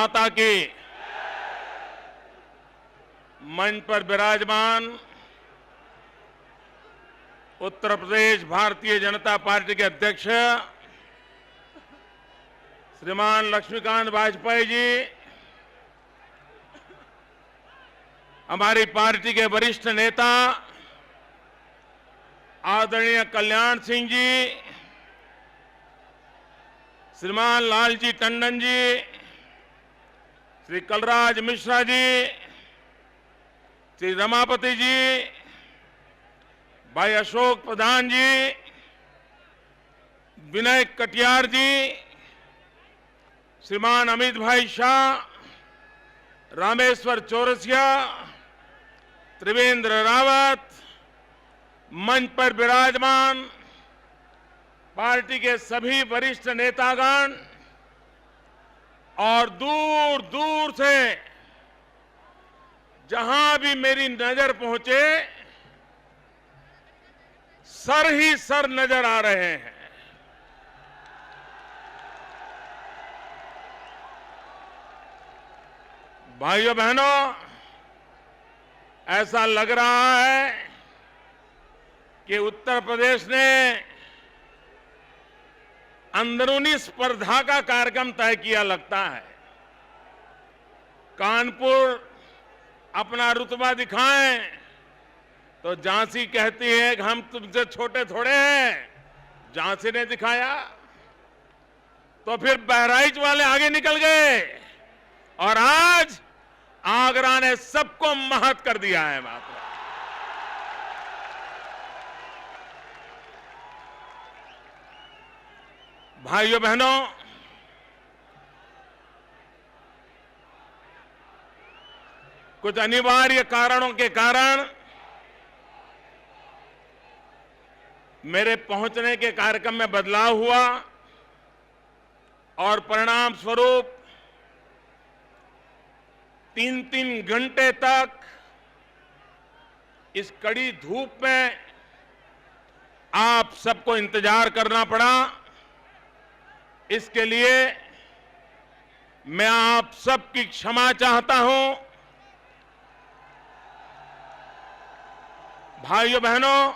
माता की। मंच पर विराजमान उत्तर प्रदेश भारतीय जनता पार्टी के अध्यक्ष श्रीमान लक्ष्मीकांत वाजपेयी जी, हमारी पार्टी के वरिष्ठ नेता आदरणीय कल्याण सिंह जी, श्रीमान लालजी टंडन जी, श्री कलराज मिश्रा जी, श्री रमापति जी, भाई अशोक प्रधान जी, विनय कटियार जी, श्रीमान अमित भाई शाह, रामेश्वर चौरसिया, त्रिवेंद्र रावत, मंच पर विराजमान पार्टी के सभी वरिष्ठ नेतागण और दूर दूर से जहां भी मेरी नजर पहुंचे सर ही सर नजर आ रहे हैं। भाइयों बहनों, ऐसा लग रहा है कि उत्तर प्रदेश ने अंदरूनी स्पर्धा का कार्यक्रम तय किया लगता है। कानपुर अपना रुतबा दिखाएं तो झांसी कहती है कि हम तुमसे छोटे थोड़े हैं, झांसी ने दिखाया। तो फिर बहराइच वाले आगे निकल गए और आज आगरा ने सबको महत कर दिया है। मात्र भाइयों बहनों, कुछ अनिवार्य कारणों के कारण मेरे पहुंचने के कार्यक्रम में बदलाव हुआ और परिणाम स्वरूप 3-3 घंटे तक इस कड़ी धूप में आप सबको इंतजार करना पड़ा। इसके लिए मैं आप सबकी क्षमा चाहता हूं। भाइयों बहनों,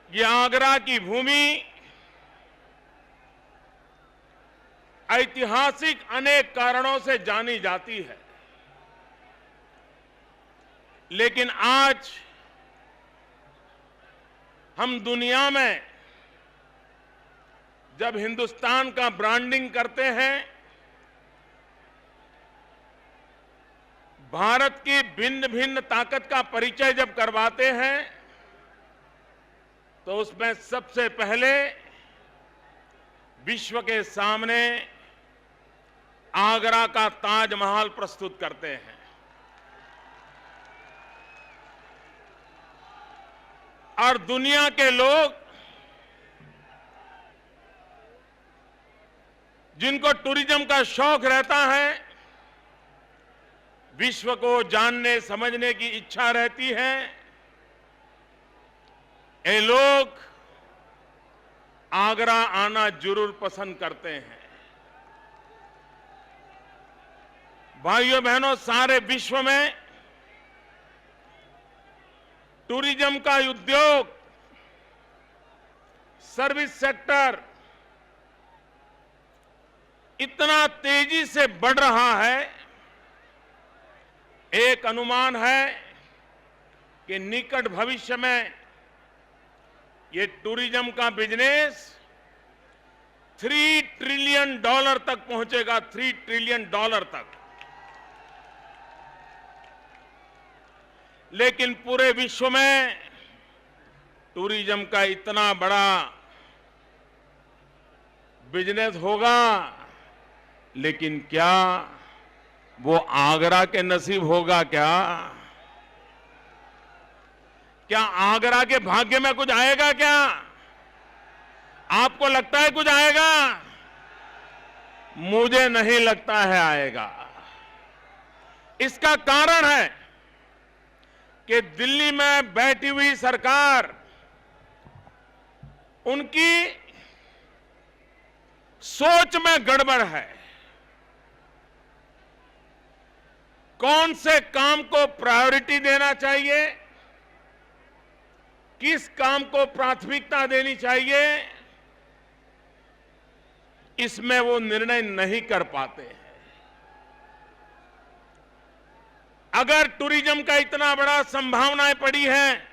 ये आगरा की भूमि ऐतिहासिक अनेक कारणों से जानी जाती है, लेकिन आज हम दुनिया में जब हिंदुस्तान का ब्रांडिंग करते हैं, भारत की भिन्न भिन्न ताकत का परिचय जब करवाते हैं, तो उसमें सबसे पहले विश्व के सामने आगरा का ताजमहल प्रस्तुत करते हैं। और दुनिया के लोग जिनको टूरिज्म का शौक रहता है, विश्व को जानने समझने की इच्छा रहती है, ये लोग आगरा आना जरूर पसंद करते हैं। भाइयों बहनों, सारे विश्व में टूरिज्म का उद्योग, सर्विस सेक्टर इतना तेजी से बढ़ रहा है। एक अनुमान है कि निकट भविष्य में ये टूरिज्म का बिजनेस $3 ट्रिलियन तक पहुंचेगा, $3 ट्रिलियन तक। लेकिन पूरे विश्व में टूरिज्म का इतना बड़ा बिजनेस होगा, लेकिन क्या वो आगरा के नसीब होगा? क्या आगरा के भाग्य में कुछ आएगा? क्या आपको लगता है कुछ आएगा? मुझे नहीं लगता है आएगा। इसका कारण है कि दिल्ली में बैठी हुई सरकार उनकी सोच में गड़बड़ है। कौन से काम को प्रायोरिटी देना चाहिए, किस काम को प्राथमिकता देनी चाहिए, इसमें वो निर्णय नहीं कर पाते हैं। अगर टूरिज्म का इतना बड़ा संभावनाएं पड़ी है,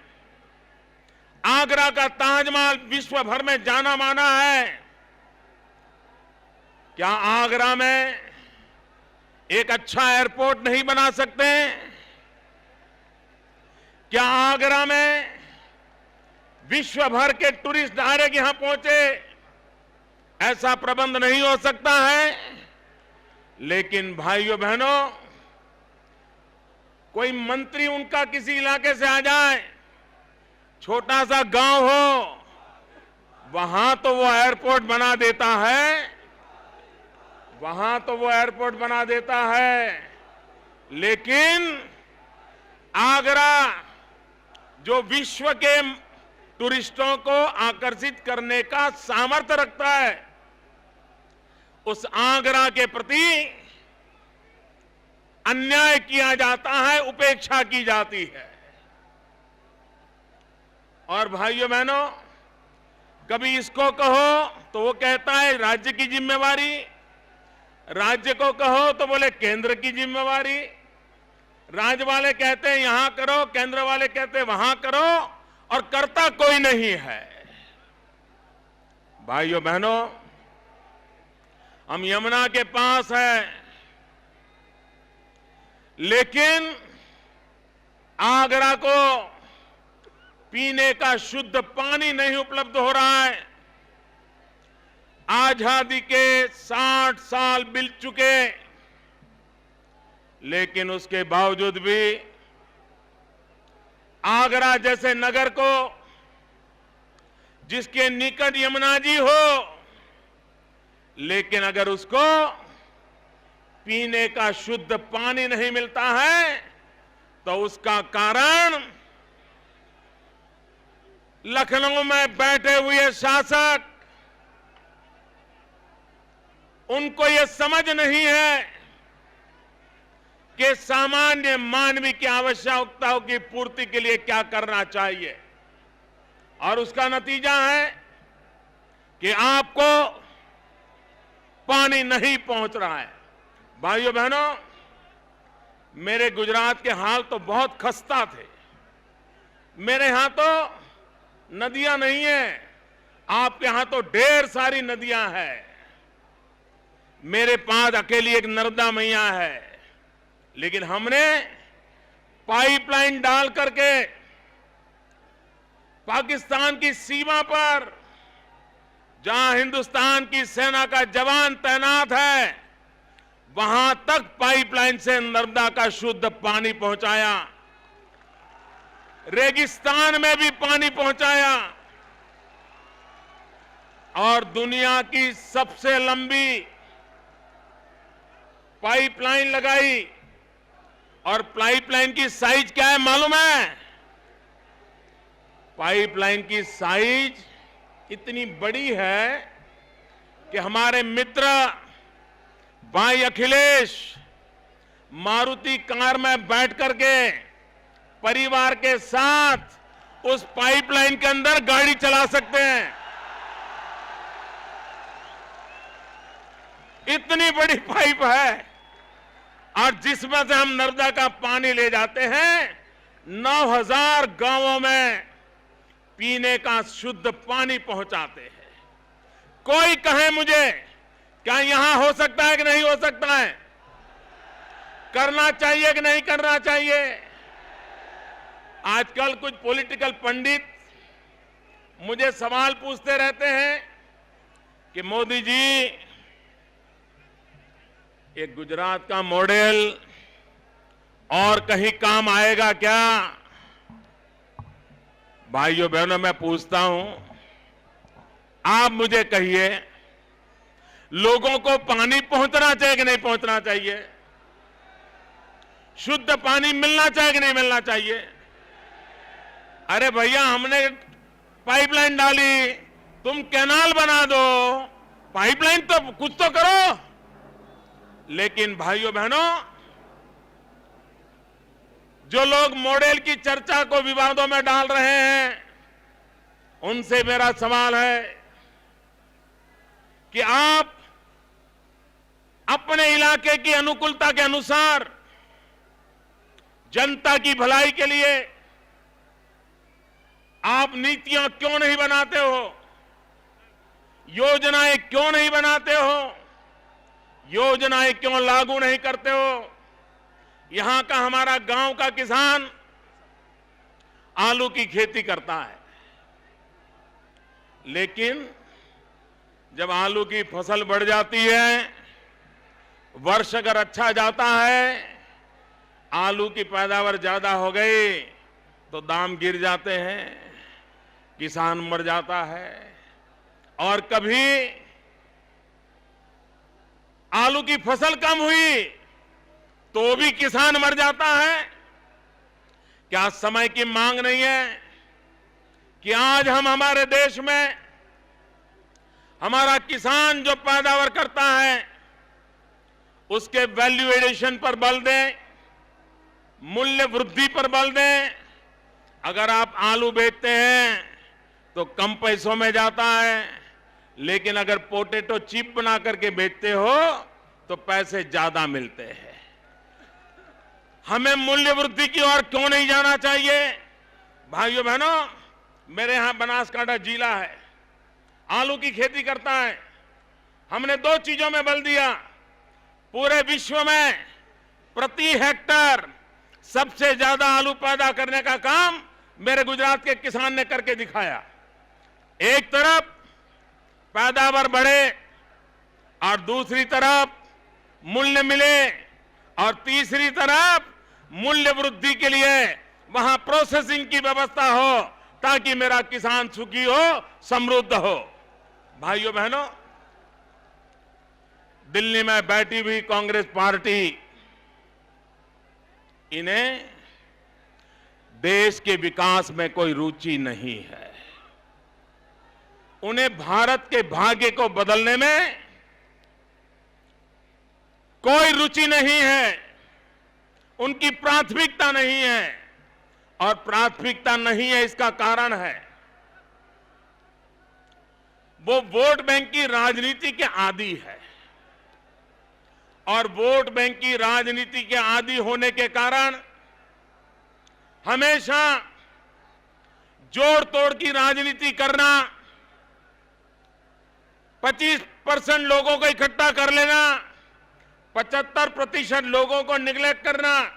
आगरा का ताजमहल विश्व भर में जाना माना है, क्या आगरा में एक अच्छा एयरपोर्ट नहीं बना सकते? क्या आगरा में विश्व भर के टूरिस्ट डायरेक्ट यहां पहुंचे, ऐसा प्रबंध नहीं हो सकता है? लेकिन भाइयों बहनों, कोई मंत्री उनका किसी इलाके से आ जाए, छोटा सा गांव हो, वहां तो वो एयरपोर्ट बना देता है, वहां तो वो एयरपोर्ट बना देता है। लेकिन आगरा जो विश्व के टूरिस्टों को आकर्षित करने का सामर्थ्य रखता है, उस आगरा के प्रति अन्याय किया जाता है, उपेक्षा की जाती है। और भाइयों बहनों, कभी इसको कहो तो वो कहता है राज्य की जिम्मेवारी, राज्य को कहो तो बोले केंद्र की जिम्मेवारी, राज्य वाले कहते हैं यहां करो, केंद्र वाले कहते हैं वहां करो, और करता कोई नहीं है। भाइयों बहनों, हम यमुना के पास हैं, लेकिन आगरा को पीने का शुद्ध पानी नहीं उपलब्ध हो रहा है। आजादी के 60 साल बीत चुके, लेकिन उसके बावजूद भी आगरा जैसे नगर को, जिसके निकट यमुना जी हो, लेकिन अगर उसको पीने का शुद्ध पानी नहीं मिलता है, तो उसका कारण लखनऊ में बैठे हुए शासक, उनको यह समझ नहीं है कि सामान्य मानवीय की आवश्यकताओं की पूर्ति के लिए क्या करना चाहिए। और उसका नतीजा है कि आपको पानी नहीं पहुंच रहा है। भाइयों बहनों, मेरे गुजरात के हाल तो बहुत खस्ता थे। मेरे यहां तो नदियां नहीं है, आपके यहां तो ढेर सारी नदियां हैं। मेरे पास अकेली एक नर्मदा मैया है, लेकिन हमने पाइपलाइन डाल करके पाकिस्तान की सीमा पर, जहां हिंदुस्तान की सेना का जवान तैनात है, वहां तक पाइपलाइन से नर्मदा का शुद्ध पानी पहुंचाया, रेगिस्तान में भी पानी पहुंचाया, और दुनिया की सबसे लंबी पाइपलाइन लगाई। और पाइपलाइन की साइज क्या है मालूम है? पाइपलाइन की साइज इतनी बड़ी है कि हमारे मित्र भाई अखिलेश मारुति कार में बैठ करके परिवार के साथ उस पाइपलाइन के अंदर गाड़ी चला सकते हैं। इतनी बड़ी पाइप है, और जिसमें से हम नर्मदा का पानी ले जाते हैं, 9000 गांवों में पीने का शुद्ध पानी पहुंचाते हैं। कोई कहे मुझे, क्या यहां हो सकता है कि नहीं हो सकता है? करना चाहिए कि नहीं करना चाहिए? आजकल कुछ पॉलिटिकल पंडित मुझे सवाल पूछते रहते हैं कि मोदी जी, एक गुजरात का मॉडल और कहीं काम आएगा क्या? भाइयों बहनों, मैं पूछता हूं, आप मुझे कहिए, लोगों को पानी पहुंचना चाहिए कि नहीं पहुंचना चाहिए? शुद्ध पानी मिलना चाहिए कि नहीं मिलना चाहिए? अरे भैया, हमने पाइपलाइन डाली, तुम कैनाल बना दो, पाइपलाइन तो कुछ तो करो। लेकिन भाइयों बहनों, जो लोग मॉडल की चर्चा को विवादों में डाल रहे हैं, उनसे मेरा सवाल है कि आप अपने इलाके की अनुकूलता के अनुसार जनता की भलाई के लिए आप नीतियां क्यों नहीं बनाते हो, योजनाएं क्यों नहीं बनाते हो, योजनाएं क्यों लागू नहीं करते हो। यहां का हमारा गांव का किसान आलू की खेती करता है, लेकिन जब आलू की फसल बढ़ जाती है, वर्ष अगर अच्छा जाता है, आलू की पैदावार ज्यादा हो गई तो दाम गिर जाते हैं, किसान मर जाता है। और कभी आलू की फसल कम हुई तो भी किसान मर जाता है। क्या समय की मांग नहीं है कि आज हम हमारे देश में हमारा किसान जो पैदावार करता है उसके वैल्यू एडिशन पर बल दें, मूल्य वृद्धि पर बल दें। अगर आप आलू बेचते हैं तो कम पैसों में जाता है, लेकिन अगर पोटैटो चिप बना करके बेचते हो तो पैसे ज्यादा मिलते हैं। हमें मूल्य वृद्धि की ओर क्यों नहीं जाना चाहिए? भाइयों बहनों, मेरे यहां बनासकांठा जिला है, आलू की खेती करता है। हमने दो चीजों में बल दिया। पूरे विश्व में प्रति हेक्टर सबसे ज्यादा आलू पैदा करने का काम मेरे गुजरात के किसान ने करके दिखाया। एक तरफ पैदावार बढ़े और दूसरी तरफ मूल्य मिले, और तीसरी तरफ मूल्य वृद्धि के लिए वहां प्रोसेसिंग की व्यवस्था हो ताकि मेरा किसान सुखी हो, समृद्ध हो। भाइयों बहनों, दिल्ली में बैठी हुई कांग्रेस पार्टी, इन्हें देश के विकास में कोई रुचि नहीं है। उन्हें भारत के भाग्य को बदलने में कोई रुचि नहीं है, उनकी प्राथमिकता नहीं है। और प्राथमिकता नहीं है, इसका कारण है वो वोट बैंक की राजनीति के आदी है। और वोट बैंक की राजनीति के आदी होने के कारण हमेशा जोड़ तोड़ की राजनीति करना, 25% लोगों को इकट्ठा कर लेना, 75% लोगों को निगलेक्ट करना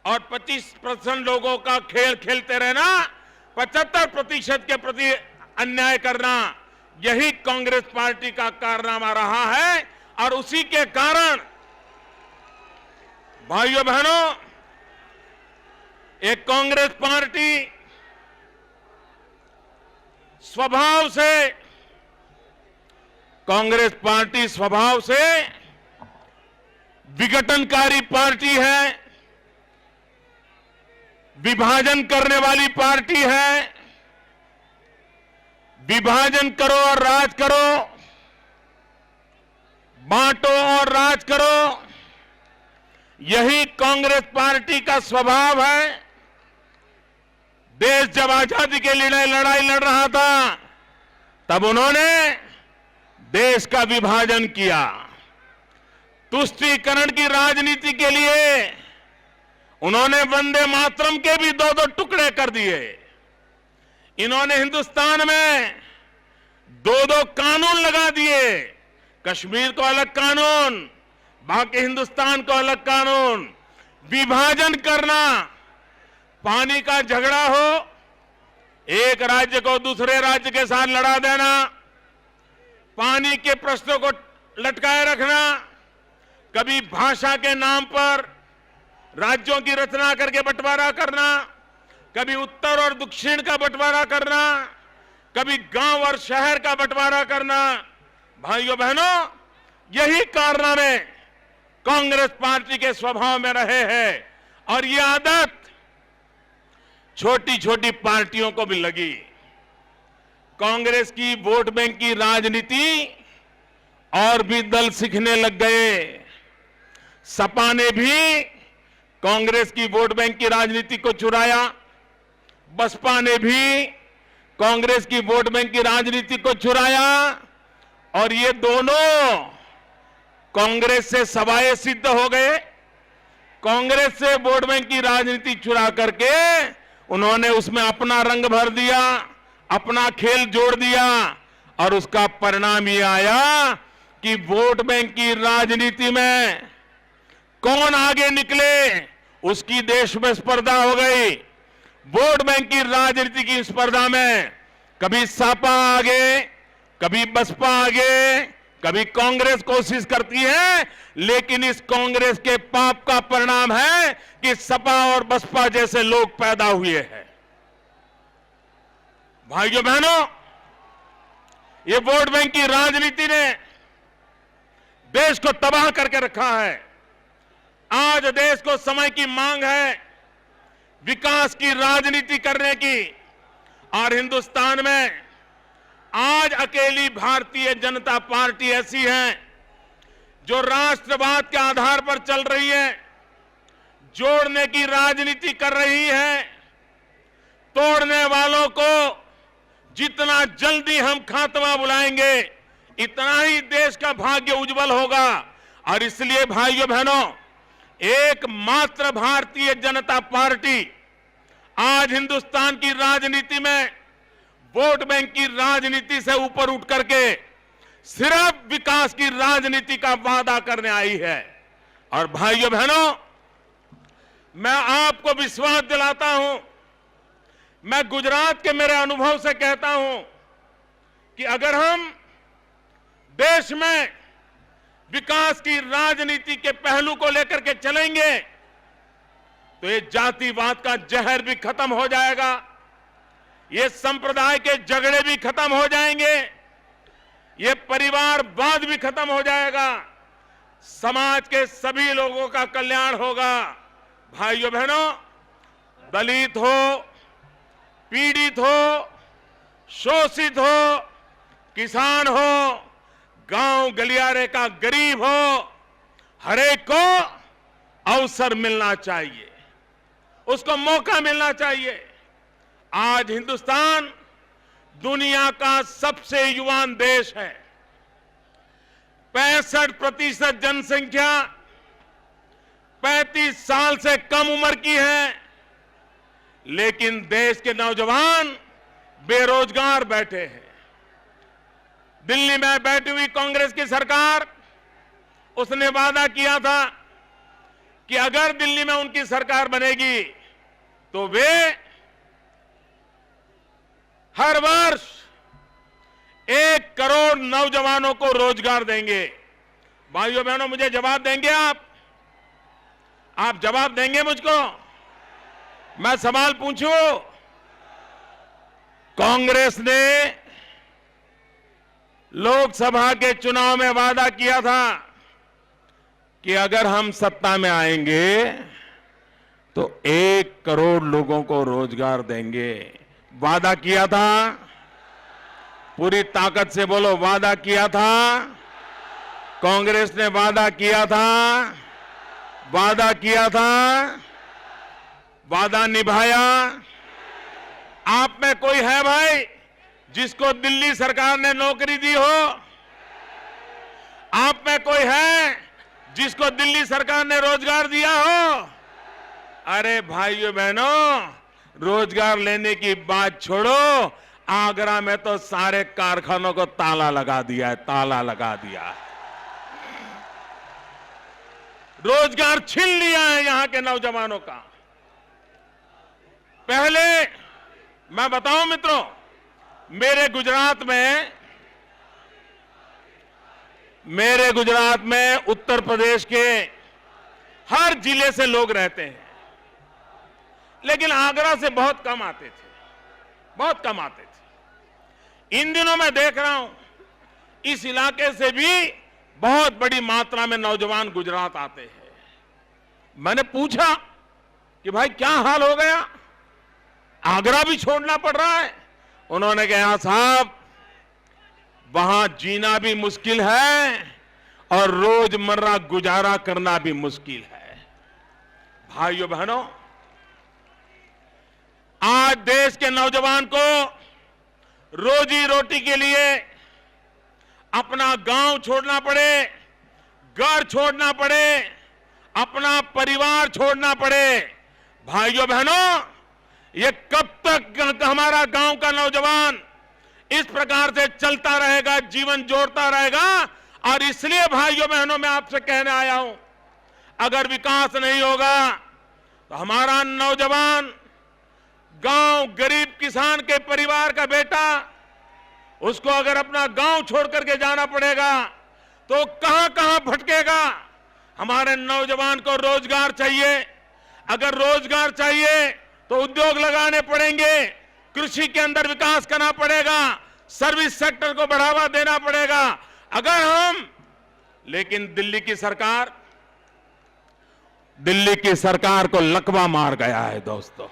और 25% लोगों का खेल खेलते रहना, 75% के प्रति अन्याय करना, यही कांग्रेस पार्टी का कारनामा रहा है। और उसी के कारण भाइयों बहनों, एक कांग्रेस पार्टी स्वभाव से विघटनकारी पार्टी है, विभाजन करने वाली पार्टी है। विभाजन करो और राज करो, बांटो और राज करो, यही कांग्रेस पार्टी का स्वभाव है। देश जब आजादी के लिए लड़ाई लड़ रहा था, तब उन्होंने देश का विभाजन किया। तुष्टीकरण की राजनीति के लिए उन्होंने वंदे मातरम के भी दो टुकड़े कर दिए। इन्होंने हिंदुस्तान में दो कानून लगा दिए, कश्मीर को अलग कानून, बाकी हिंदुस्तान को अलग कानून। विभाजन करना, पानी का झगड़ा हो, एक राज्य को दूसरे राज्य के साथ लड़ा देना, पानी के प्रश्नों को लटकाए रखना, कभी भाषा के नाम पर राज्यों की रचना करके बंटवारा करना, कभी उत्तर और दक्षिण का बंटवारा करना, कभी गांव और शहर का बंटवारा करना। भाइयों बहनों, यही कारनामे कांग्रेस पार्टी के स्वभाव में रहे हैं और ये आदत छोटी छोटी पार्टियों को भी लगी। कांग्रेस की वोट बैंक की राजनीति और भी दल सीखने लग गए। सपा ने भी कांग्रेस की वोट बैंक की राजनीति को चुराया, बसपा ने भी कांग्रेस की वोट बैंक की राजनीति को चुराया, और ये दोनों कांग्रेस से सवाए सिद्ध हो गए। कांग्रेस से वोट बैंक की राजनीति चुरा करके उन्होंने उसमें अपना रंग भर दिया, अपना खेल जोड़ दिया, और उसका परिणाम ये आया कि वोट बैंक की राजनीति में कौन आगे निकले उसकी देश में स्पर्धा हो गई। वोट बैंक की राजनीति की स्पर्धा में कभी सपा आगे, कभी बसपा आगे, कभी कांग्रेस कोशिश करती है, लेकिन इस कांग्रेस के पाप का परिणाम है कि सपा और बसपा जैसे लोग पैदा हुए हैं। भाइयों बहनों, ये वोट बैंक की राजनीति ने देश को तबाह करके रखा है। आज देश को समय की मांग है विकास की राजनीति करने की, और हिंदुस्तान में आज अकेली भारतीय जनता पार्टी ऐसी है जो राष्ट्रवाद के आधार पर चल रही है, जोड़ने की राजनीति कर रही है। तोड़ने वालों को जितना जल्दी हम खात्मा बुलाएंगे, इतना ही देश का भाग्य उज्जवल होगा। और इसलिए भाइयों बहनों, एकमात्र भारतीय जनता पार्टी आज हिंदुस्तान की राजनीति में वोट बैंक की राजनीति से ऊपर उठ करके सिर्फ विकास की राजनीति का वादा करने आई है। और भाइयों बहनों, मैं आपको विश्वास दिलाता हूं, मैं गुजरात के मेरे अनुभव से कहता हूं कि अगर हम देश में विकास की राजनीति के पहलू को लेकर के चलेंगे तो ये जातिवाद का जहर भी खत्म हो जाएगा, ये संप्रदाय के झगड़े भी खत्म हो जाएंगे, ये परिवारवाद भी खत्म हो जाएगा, समाज के सभी लोगों का कल्याण होगा। भाइयों बहनों, दलित हो, पीड़ित हो, शोषित हो, किसान हो, गांव गलियारे का गरीब हो, हरेक को अवसर मिलना चाहिए, उसको मौका मिलना चाहिए। आज हिंदुस्तान दुनिया का सबसे युवान देश है। 65% जनसंख्या 35 साल से कम उम्र की है, लेकिन देश के नौजवान बेरोजगार बैठे हैं। दिल्ली में बैठी हुई कांग्रेस की सरकार, उसने वादा किया था कि अगर दिल्ली में उनकी सरकार बनेगी तो वे हर वर्ष 1 करोड़ नौजवानों को रोजगार देंगे। भाइयों बहनों, मुझे जवाब देंगे आप जवाब देंगे मुझको? मैं सवाल पूछूं? कांग्रेस ने लोकसभा के चुनाव में वादा किया था कि अगर हम सत्ता में आएंगे तो 1 करोड़ लोगों को रोजगार देंगे। वादा किया था? पूरी ताकत से बोलो, वादा किया था? कांग्रेस ने वादा किया था, वादा किया था, वादा निभाया। आप में कोई है भाई जिसको दिल्ली सरकार ने नौकरी दी हो? आप में कोई है जिसको दिल्ली सरकार ने रोजगार दिया हो? अरे भाइयों बहनों, रोजगार लेने की बात छोड़ो, आगरा में तो सारे कारखानों को ताला लगा दिया है, ताला लगा दिया है। रोजगार छीन लिया है यहां के नौजवानों का। पहले मैं बताऊं मित्रों, मेरे गुजरात में उत्तर प्रदेश के हर जिले से लोग रहते हैं, लेकिन आगरा से बहुत कम आते थे, बहुत कम आते थे। इन दिनों मैं देख रहा हूं इस इलाके से भी बहुत बड़ी मात्रा में नौजवान गुजरात आते हैं। मैंने पूछा कि भाई क्या हाल हो गया, आगरा भी छोड़ना पड़ रहा है? उन्होंने कहा साहब वहां जीना भी मुश्किल है और रोजमर्रा गुजारा करना भी मुश्किल है। भाइयों बहनों, आज देश के नौजवान को रोजी रोटी के लिए अपना गांव छोड़ना पड़े, घर छोड़ना पड़े, अपना परिवार छोड़ना पड़े। भाइयों बहनों, ये कब तक हमारा गांव का नौजवान इस प्रकार से चलता रहेगा, जीवन जोड़ता रहेगा? और इसलिए भाइयों बहनों, मैं आपसे कहने आया हूं, अगर विकास नहीं होगा तो हमारा नौजवान गांव, गरीब किसान के परिवार का बेटा, उसको अगर अपना गांव छोड़ करके जाना पड़ेगा तो कहां कहां भटकेगा। हमारे नौजवान को रोजगार चाहिए, अगर रोजगार चाहिए तो उद्योग लगाने पड़ेंगे, कृषि के अंदर विकास करना पड़ेगा, सर्विस सेक्टर को बढ़ावा देना पड़ेगा। अगर हम, लेकिन दिल्ली की सरकार को लकवा मार गया है दोस्तों।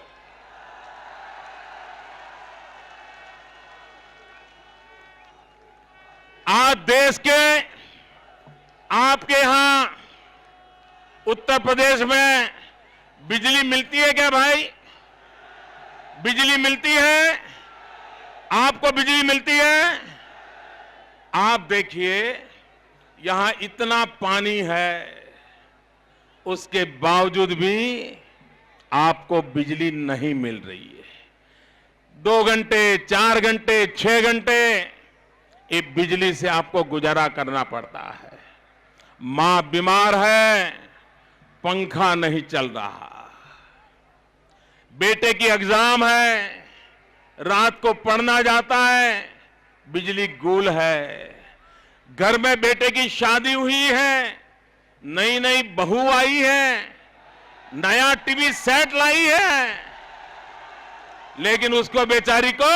आज देश के, आपके यहां उत्तर प्रदेश में बिजली मिलती है क्या भाई? बिजली मिलती है? आपको बिजली मिलती है? आप देखिए, यहां इतना पानी है, उसके बावजूद भी आपको बिजली नहीं मिल रही है। 2 घंटे, 4 घंटे, 6 घंटे ये बिजली से आपको गुजारा करना पड़ता है। मां बीमार है, पंखा नहीं चल रहा, बेटे की एग्जाम है, रात को पढ़ना जाता है, बिजली गुल है, घर में बेटे की शादी हुई है, नई नई बहू आई है, नया टीवी सेट लाई है, लेकिन उसको बेचारी को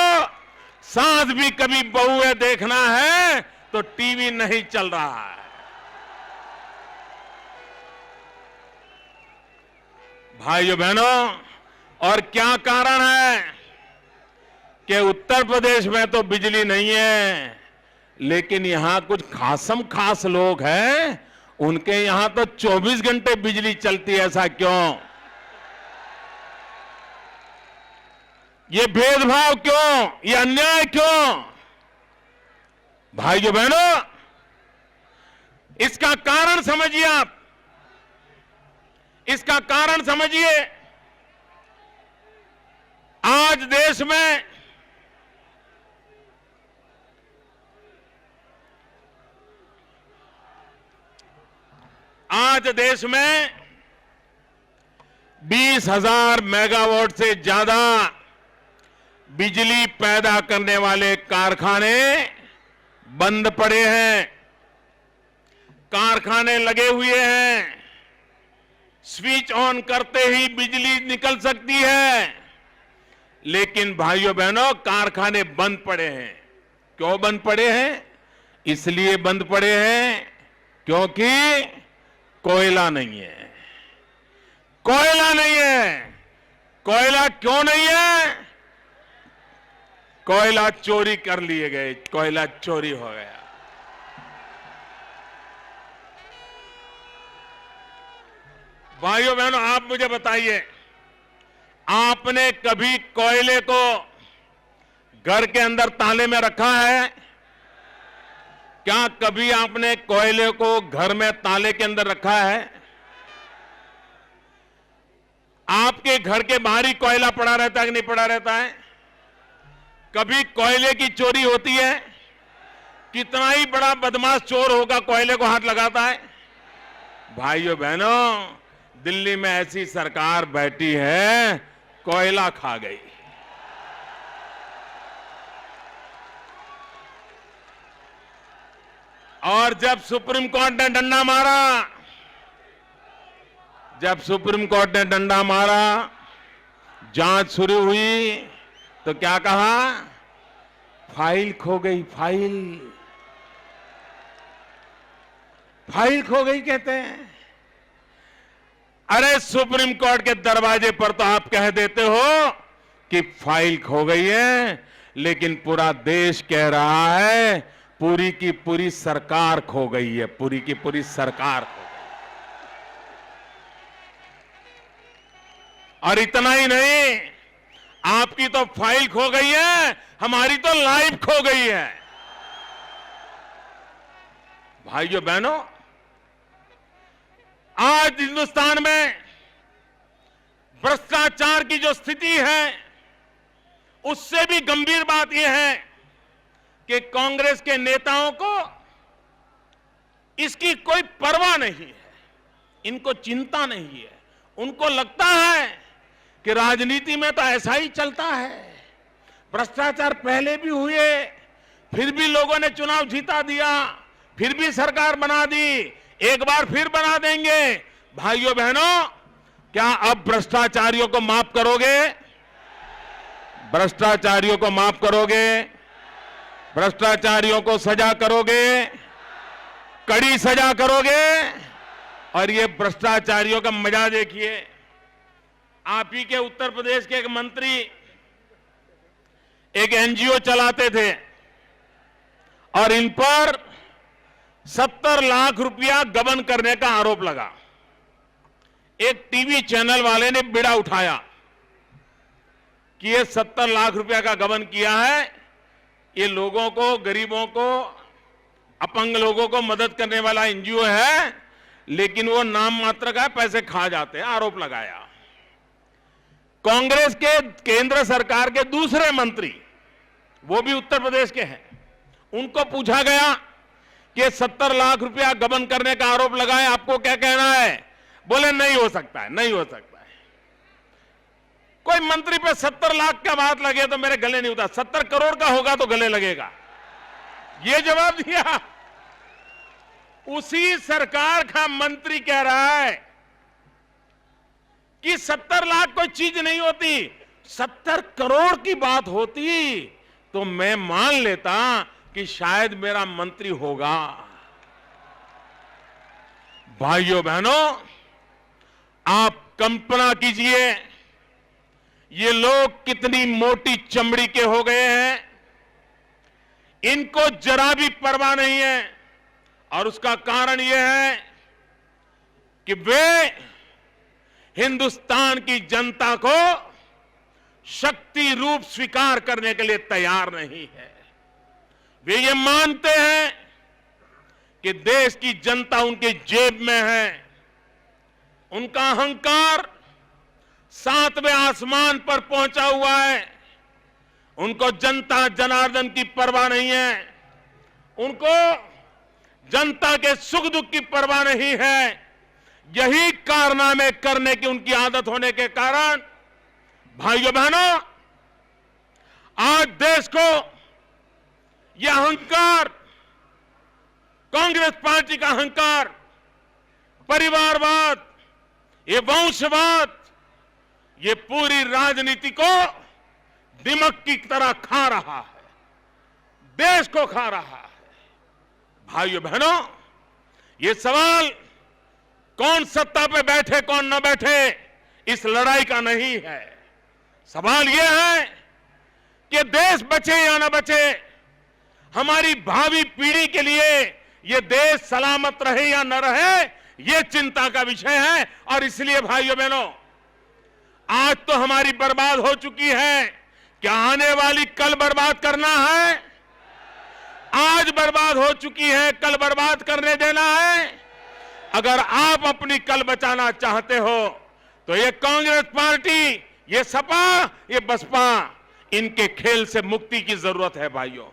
साथ भी कभी बहुएं देखना है तो टीवी नहीं चल रहा है। भाइयों बहनों, और क्या कारण है कि उत्तर प्रदेश में तो बिजली नहीं है, लेकिन यहां कुछ खास लोग हैं, उनके यहां तो 24 घंटे बिजली चलती है। ऐसा क्यों? ये भेदभाव क्यों? ये अन्याय क्यों? भाइयों बहनों, इसका कारण समझिए आप, इसका कारण समझिए। आज देश में 20,000 मेगावाट से ज्यादा बिजली पैदा करने वाले कारखाने बंद पड़े हैं, कारखाने लगे हुए हैं, स्विच ऑन करते ही बिजली निकल सकती है, लेकिन भाइयों बहनों कारखाने बंद पड़े हैं। क्यों बंद पड़े हैं? इसलिए बंद पड़े हैं क्योंकि कोयला नहीं है। कोयला नहीं है। कोयला क्यों नहीं है? कोयला चोरी कर लिए गए, कोयला चोरी हो गया। भाइयों बहनों, आप मुझे बताइए, आपने कभी कोयले को घर के अंदर ताले में रखा है? क्या कभी आपने कोयले को घर में ताले के अंदर रखा है? आपके घर के बाहर ही कोयला पड़ा रहता है कि नहीं पड़ा रहता है? कभी कोयले की चोरी होती है? कितना ही बड़ा बदमाश चोर होगा, कोयले को हाथ लगाता है। भाइयों बहनों, दिल्ली में ऐसी सरकार बैठी है, कोयला खा गई। और जब सुप्रीम कोर्ट ने डंडा मारा, जांच शुरू हुई, तो क्या कहा? फाइल खो गई, फाइल खो गई कहते हैं। अरे सुप्रीम कोर्ट के दरवाजे पर तो आप कह देते हो कि फाइल खो गई है, लेकिन पूरा देश कह रहा है पूरी की पूरी सरकार खो गई है, पूरी की पूरी सरकार खो गई। और इतना ही नहीं, आपकी तो फाइल खो गई है, हमारी तो लाइफ खो गई है। भाइयों बहनों, आज हिंदुस्तान में भ्रष्टाचार की जो स्थिति है, उससे भी गंभीर बात यह है कि कांग्रेस के नेताओं को इसकी कोई परवाह नहीं है, इनको चिंता नहीं है। उनको लगता है कि राजनीति में तो ऐसा ही चलता है, भ्रष्टाचार पहले भी हुए, फिर भी लोगों ने चुनाव जीता दिया, फिर भी सरकार बना दी, एक बार फिर बना देंगे। भाइयों बहनों, क्या अब भ्रष्टाचारियों को माफ करोगे? भ्रष्टाचारियों को माफ करोगे? भ्रष्टाचारियों को सजा करोगे? कड़ी सजा करोगे? और ये भ्रष्टाचारियों का मजा देखिए। आप ही के उत्तर प्रदेश के एक मंत्री एक एनजीओ चलाते थे और इन पर 70 लाख रुपया गबन करने का आरोप लगा। एक टीवी चैनल वाले ने बीड़ा उठाया कि ये 70 लाख रुपया का गबन किया है, ये लोगों को, गरीबों को, अपंग लोगों को मदद करने वाला एनजीओ है, लेकिन वो नाम मात्र का पैसे खा जाते हैं, आरोप लगाया। कांग्रेस के केंद्र सरकार के दूसरे मंत्री, वो भी उत्तर प्रदेश के हैं, उनको पूछा गया कि 70 लाख रुपया गबन करने का आरोप लगाए, आपको क्या कहना है? बोले नहीं हो सकता है, नहीं हो सकता है। कोई मंत्री पे 70 लाख का बात लगे तो मेरे गले नहीं उठता, 70 करोड़ का होगा तो गले लगेगा, ये जवाब दिया। उसी सरकार का मंत्री कह रहा है कि 70 लाख कोई चीज नहीं होती, 70 करोड़ की बात होती तो मैं मान लेता कि शायद मेरा मंत्री होगा। भाइयों बहनों, आप कल्पना कीजिए ये लोग कितनी मोटी चमड़ी के हो गए हैं, इनको जरा भी परवाह नहीं है। और उसका कारण यह है कि वे हिंदुस्तान की जनता को शक्ति रूप स्वीकार करने के लिए तैयार नहीं है। वे ये मानते हैं कि देश की जनता उनके जेब में है। उनका अहंकार 7वें आसमान पर पहुंचा हुआ है। उनको जनता जनार्दन की परवाह नहीं है, उनको जनता के सुख दुख की परवाह नहीं है। यही कारनामे करने की उनकी आदत होने के कारण भाइयों बहनों, आज देश को यह अहंकार, कांग्रेस पार्टी का अहंकार, परिवारवाद, ये वंशवाद, ये पूरी राजनीति को दिमक की तरह खा रहा है, देश को खा रहा है। भाइयों बहनों, ये सवाल कौन सत्ता पे बैठे कौन न बैठे इस लड़ाई का नहीं है। सवाल यह है कि देश बचे या न बचे, हमारी भावी पीढ़ी के लिए यह देश सलामत रहे या न रहे, यह चिंता का विषय है। और इसलिए भाइयों बहनों, आज तो हमारी बर्बाद हो चुकी है, क्या आने वाली कल बर्बाद करना है? आज बर्बाद हो चुकी है, कल बर्बाद करने देना है? अगर आप अपनी कल बचाना चाहते हो तो ये कांग्रेस पार्टी, ये सपा, ये बसपा, इनके खेल से मुक्ति की जरूरत है। भाइयों,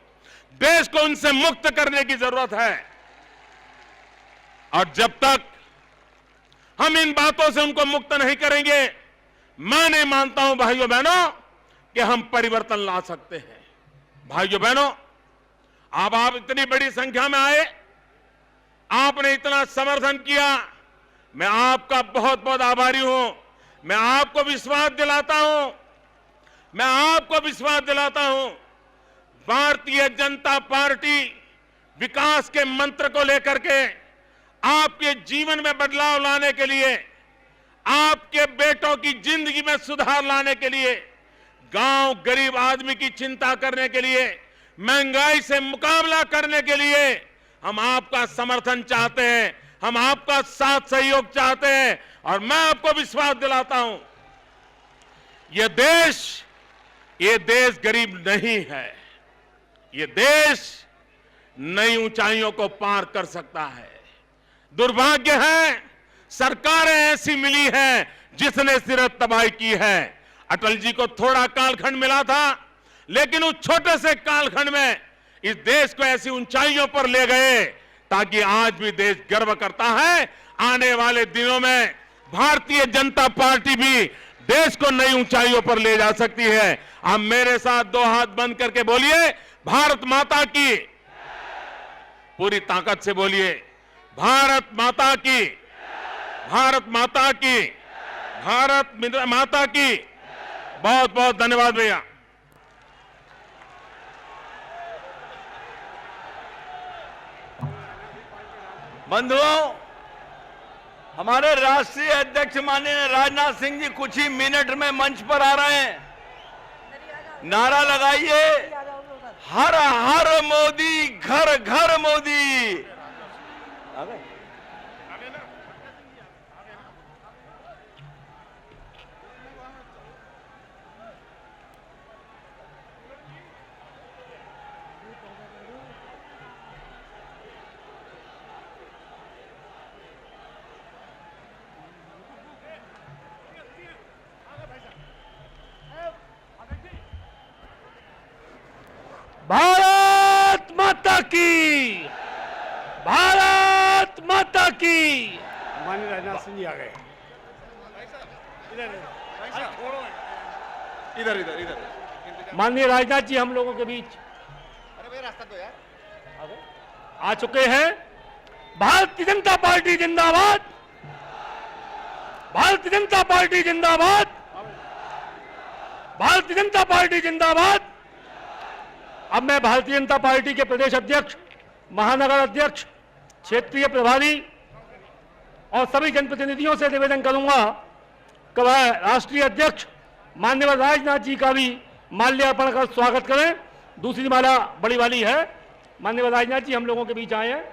देश को उनसे मुक्त करने की जरूरत है। और जब तक हम इन बातों से उनको मुक्त नहीं करेंगे, मैं नहीं मानता हूं भाइयों बहनों कि हम परिवर्तन ला सकते हैं। भाइयों बहनों, आप इतनी बड़ी संख्या में आए, आपने इतना समर्थन किया, मैं आपका बहुत बहुत आभारी हूं। मैं आपको विश्वास दिलाता हूं, भारतीय जनता पार्टी विकास के मंत्र को लेकर के, आपके जीवन में बदलाव लाने के लिए, आपके बेटों की जिंदगी में सुधार लाने के लिए गांव गरीब आदमी की चिंता करने के लिए, महंगाई से मुकाबला करने के लिए हम आपका समर्थन चाहते हैं, हम आपका साथ सहयोग चाहते हैं। और मैं आपको विश्वास दिलाता हूं, ये देश गरीब नहीं है। ये देश नई ऊंचाइयों को पार कर सकता है। दुर्भाग्य है, सरकारें ऐसी मिली हैं जिसने सिर्फ तबाही की है। अटल जी को थोड़ा कालखंड मिला था, लेकिन उस छोटे से कालखंड में इस देश को ऐसी ऊंचाइयों पर ले गए ताकि आज भी देश गर्व करता है। आने वाले दिनों में भारतीय जनता पार्टी भी देश को नई ऊंचाइयों पर ले जा सकती है। आप मेरे साथ दो हाथ बंद करके बोलिए, भारत माता की। पूरी ताकत से बोलिए, भारत माता की, भारत माता की, भारत माता की। बहुत बहुत धन्यवाद भैया। बंधुओं, हमारे राष्ट्रीय अध्यक्ष माननीय राजनाथ सिंह जी कुछ ही मिनट में मंच पर आ रहे हैं। नारा लगाइए, हर हर मोदी, घर घर मोदी। भारत माता की, भारत माता की। माननीय राजनाथ सिंह जी आ गए। इधर इधर इधर माननीय राजनाथ जी हम लोगों के बीच आ चुके हैं। भारतीय जनता पार्टी जिंदाबाद, भारतीय जनता पार्टी जिंदाबाद, भारतीय जनता पार्टी जिंदाबाद। अब मैं भारतीय जनता पार्टी के प्रदेश अध्यक्ष, महानगर अध्यक्ष, क्षेत्रीय प्रभारी और सभी जनप्रतिनिधियों से निवेदन करूंगा कि वह राष्ट्रीय अध्यक्ष माननीय राजनाथ जी का भी माल्यार्पण कर स्वागत करें। दूसरी माला बड़ी वाली है। माननीय राजनाथ जी हम लोगों के बीच आए हैं।